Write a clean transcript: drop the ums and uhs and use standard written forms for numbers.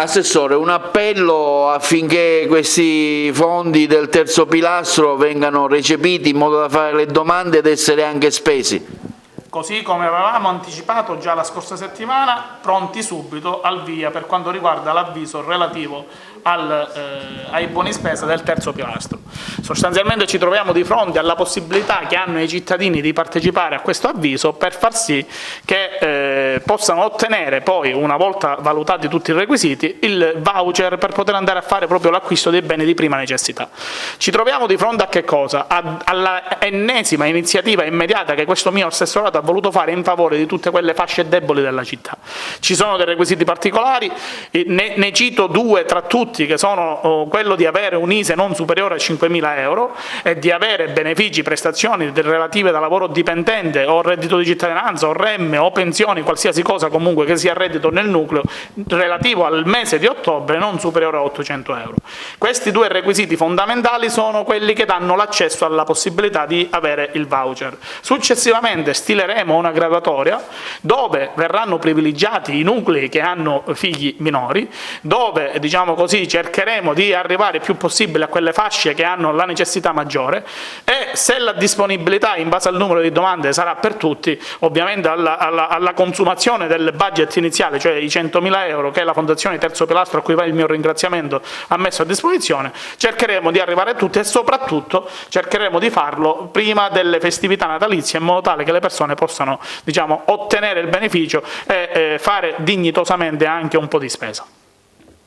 Assessore, un appello affinché questi fondi del terzo pilastro vengano recepiti in modo da fare le domande ed essere anche spesi. Così come avevamo anticipato già la scorsa settimana, pronti subito al via per quanto riguarda l'avviso relativo ai buoni spesa del terzo pilastro. Sostanzialmente ci troviamo di fronte alla possibilità che hanno i cittadini di partecipare a questo avviso per far sì che possano ottenere poi, una volta valutati tutti i requisiti, il voucher per poter andare a fare proprio l'acquisto dei beni di prima necessità. Ci troviamo di fronte a che cosa? Alla ennesima iniziativa immediata che questo mio assessorato ha voluto fare in favore di tutte quelle fasce deboli della città. Ci sono dei requisiti particolari, ne cito due tra tutti, che sono quello di avere un ISEE non superiore a 5.000 euro e di avere benefici, prestazioni relative da lavoro dipendente o reddito di cittadinanza o REM o pensioni, qualsiasi cosa comunque che sia reddito nel nucleo relativo al mese di ottobre non superiore a 800 euro. Questi due requisiti fondamentali sono quelli che danno l'accesso alla possibilità di avere il voucher. Successivamente stileremo una graduatoria dove verranno privilegiati i nuclei che hanno figli minori, dove, diciamo così, cercheremo di arrivare il più possibile a quelle fasce che hanno la necessità maggiore e, se la disponibilità in base al numero di domande sarà per tutti, ovviamente alla consumazione del budget iniziale, cioè i 100.000 euro che la Fondazione Terzo Pilastro, a cui va il mio ringraziamento, ha messo a disposizione, cercheremo di arrivare a tutti e soprattutto cercheremo di farlo prima delle festività natalizie, in modo tale che le persone possano, diciamo, ottenere il beneficio e fare dignitosamente anche un po' di spesa.